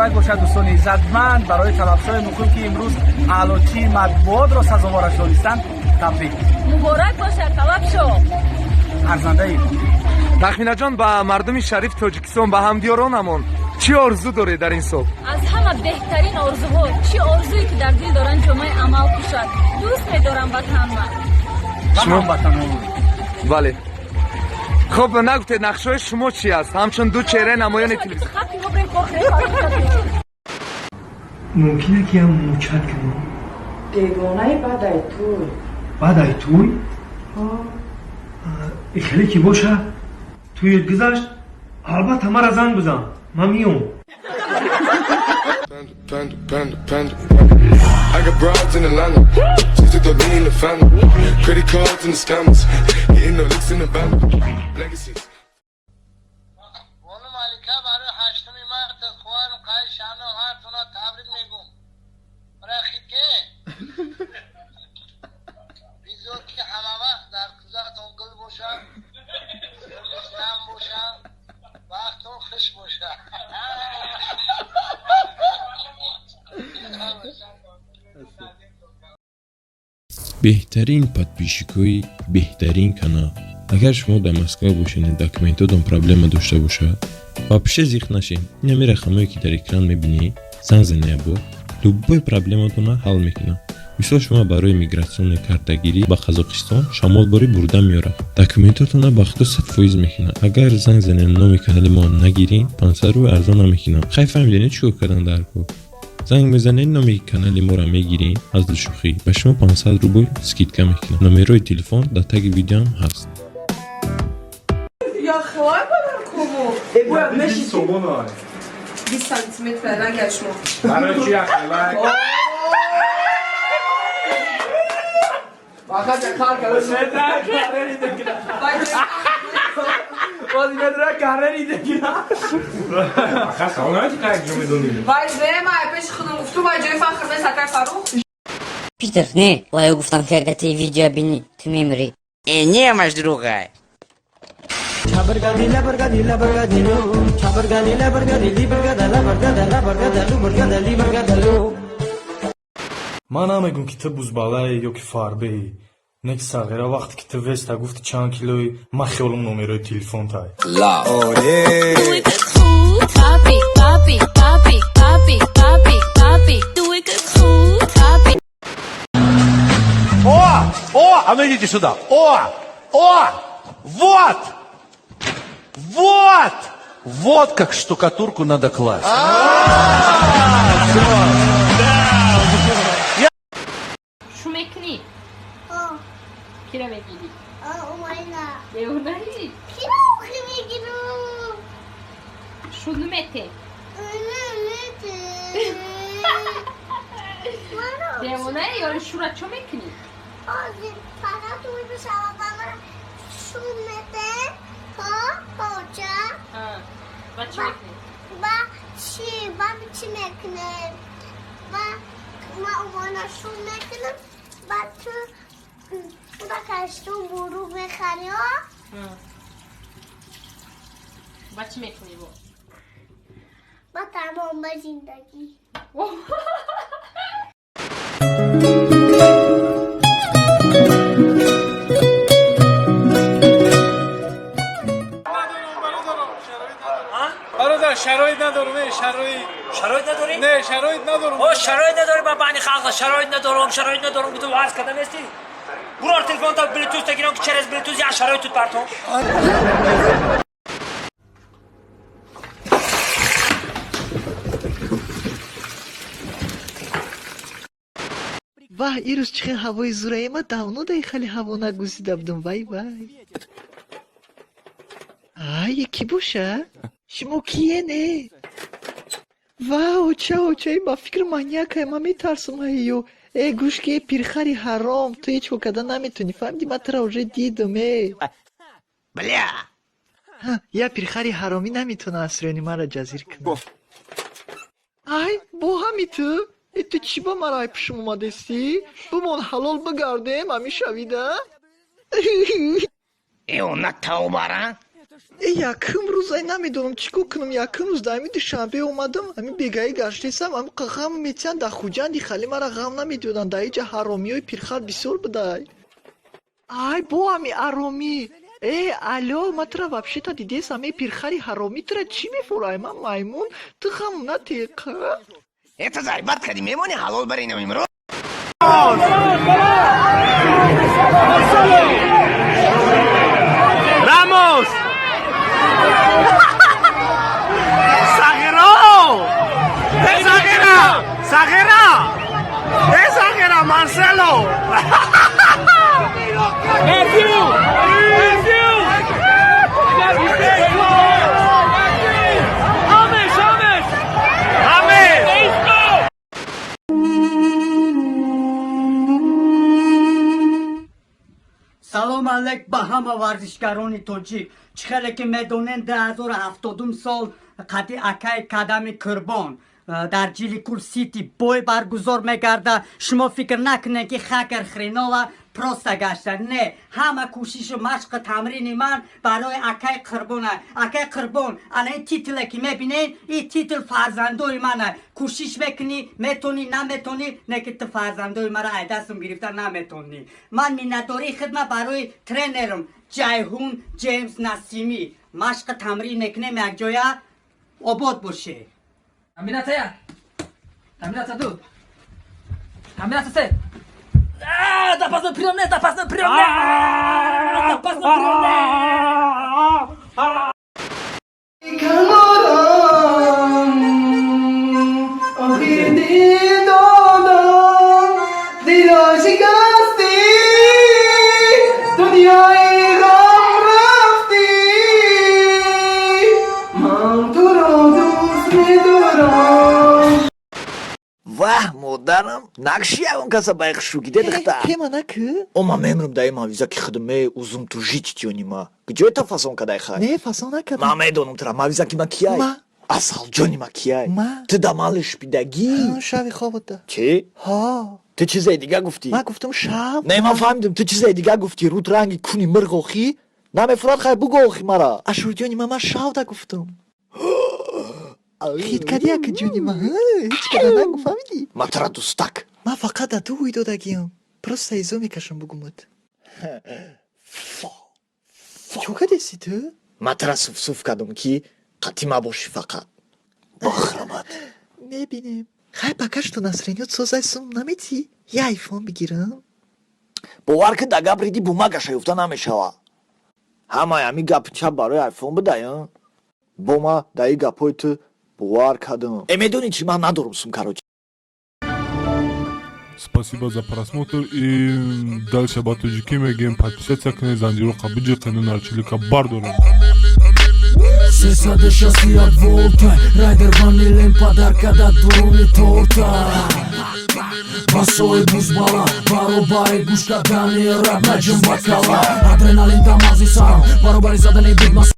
مبارک باشد دوستان عزتمند برای تلفظ‌های نخول که امروز اعلاچی مطبوعات را سزاوارش دانستند. تبریک مبارک باشد تلفظ ارزنده اید. تخمینه جان با مردم شریف تاجیکستان با همدیارانمون چی آرزو داری در این صبح؟ از همه بهترین آرزوها چی آرزویی که در دل دارن جامعه عمل کشد. دوست می‌دارم وطنم. شما وطنم. بله. خب نگفتید نقشه‌های شما چی است؟ همچون دو چهره نمایان تلویزیون. ممکنه که هم موچت کنم دیگانه بعدای توی بعدای توی؟ خیلی که باشه توی گذشت البته مرا زنگ بزن من میام. I got broads in Atlanta, just to be in the family. Credit cards and the scammers, hitting the licks in the band. Legacies. اون مالکه برای 8 مارس خوار قای شانو هاتون تبریک میگم. برای خیلی بیزور که همه در کجاتون گل باشه، اسلام باشه، وقتون خوش باشه. بهترین подписчикои بهترین канал. Агар шумо дар Москва бошед, документотон проблема дошта бошад, вообще зиқ нашед. Инами рақамое ки дар экран мебинед, занг занед бо, любой проблематона ҳал мекунад. Мисол шумо барои мигратсиони картагирӣ ба Қазоқистон шамолборӣ бурда меорад. Документотона ба худо 100% мекунад. Агар занг занед номи канали мо нагирин, 500 рубл арзон намекунад. Хай фаҳмидед чӣ кардан дар кор. زنگ میزنید نامی کانال ما را میگیرین از دلشوخی به شما 500 روبل اسکیدکا میکنم. نمره تلفن در تگ ویدیو هم هست. یا خواهر بدم کمو بگویم مشی 20 سانتیمتر رنگ شما برای چی اخلاق؟ واقعا کار بازی بدره کاره نیده گیرم آخه خواهنه چی کنگ جو میدونی وای زیم های پیش خودم گفتو وای جای فخر به سکر فروخ Питер, не, лаю гуфтам ки агар ти видео бини, ту мемори. Не, маш другая. من نمیگم که تو بزباله یا که فاربه نک صغیره وقتی که تو وستا گفت چند کیلوی من خیالم نمره تلفن تای لاوره А ну идите сюда. Вот! Вот как штукатурку надо класть. شو میکنی؟ کی را میگیری؟ اوماینا دیونایی؟ کی را میگیرم؟ شلو میته؟ دیونایی یا شو را چو میکنی؟ فقط توی بشم و من شو میته پاچه و چی میکنی؟ با چی میکنه؟ ما اومانا شو میکنم با تو با کشتون برو بخری ها با چی میکنی با؟ با تمام با زندگی شرایط ندارم شرایط نداری؟ نه شرایط ندارم شرایط نداری با بانی خلق شرایط ندارم گفتم عرض کردم استی برو تلفن تا بلوتوث تگیرم که چرز بلوتوث یا شرایط توت برتون وای این روز چقدر هوای زورایی ما داونو دایی خیلی هوا نگوزیده بودم وای یکی باشه؟ شما کیه نه؟ واو چه با فکر منیاکه ما میترسم هیو ای گوشکی پیرخری حرام تو هیچ وکده نمیتونی فهمیدی من ترا اوجه دیدم بلیا یا پیرخری حرامی نمیتونه اسرانی من را جزیر کنه با همی تو چی با مرای پیشم اومده سی؟ بمان حلال بگردیم همی شویده؟ ایو نتاو بارن Yakın ruzay namidonim çiko kınım yakın ruzdayım dışarıda olmadım. Ami begayı gaştesam ami qaqam meçen da xujan di khali mara gam namidodan dayıca haromiyoy pirxar bisor bıday. Ay bu ami aromi. Alo matra вообще-то диде сами пирхари хароми тра чи мефурай ман маймун ты хамна тека Это зайбат кади мемони халол баринам имро Ramos! ¡Exageró! ¡Exagera! ¡Exagera! ¡Exagera, Marcelo! سلام علیک به همه ورزشکاران تاجیک چخیلی که میدونین 2070 سال قدی اکای قدم کربان در جیلیکول سیتی بوی برگزار میگرده شما فکر نکنین که خکر خرینالا پروسته گشته نه همه کوشش و مشق تمرین من برای اکای قربانه اکای قربان الان این تیتلی که میبینین این تیتل فرزندوی منه کوشش میکنی میتونی نمیتونی نه که تو فرزندوی مرا دستم گرفته نمیتونی من مینداری خدمت برای ترینرم جایهون جیمز نسیمی مشق تمرین میکنیم یک جایه آباد باشه Combinация! Combinация tu! Combinация se! Da pas no priomne, da pas no priomne! Da pas no priomne! Vah modarım nakşiya on kasa bayık şu gide dıkta Kemana kı? Oma memrum dayıma vizaki khidme uzun tu jit yonima Gıcı ta fason kaday khay Ne fasona kadar? Ma medonum tra ma vizaki makiyay Ma Asal joni makiyay Ma Tı da malış bidagi Şavi khavata Çi? Ha Tı çizey diga gufti Ma guftum şav Ne ma fahmdim tı çizey diga gufti rut rangi kuni mırgoxi Name furat khay bugoxi mara Aşur joni ma şav da guftum Хит кадия ки ҷонима ҳеҷ када нагуфамиди ма тара дустак ман фақат да ту ӯй додагиам просто изо мекашам бугумат чо кадеси ту ма тара суфсуф кадам ки қатӣ мабошӣ фақат бохрамат мебинем хай пакашту насринёт созай сум наметӣ я айфон бигирам бовар ки да гаприди бумага шаюфта намешава ҳамаи ҳами гапи чап барои айфон бидаям бо ма даи гапҳои ту бовар кардам медонӣ чи ман надорам сумкаро Спасибо за просмотр и дальше ба тоҷикӣ мегӯем подписатсия кунед занҷиро қабиҷи қанун арчилика бардорем 360 волта райдер ванилен подарка да дуруни торта басои бузбала баробари гӯш кардани раб наҷм бакала адреналин дамази сарам баробари задани бигмас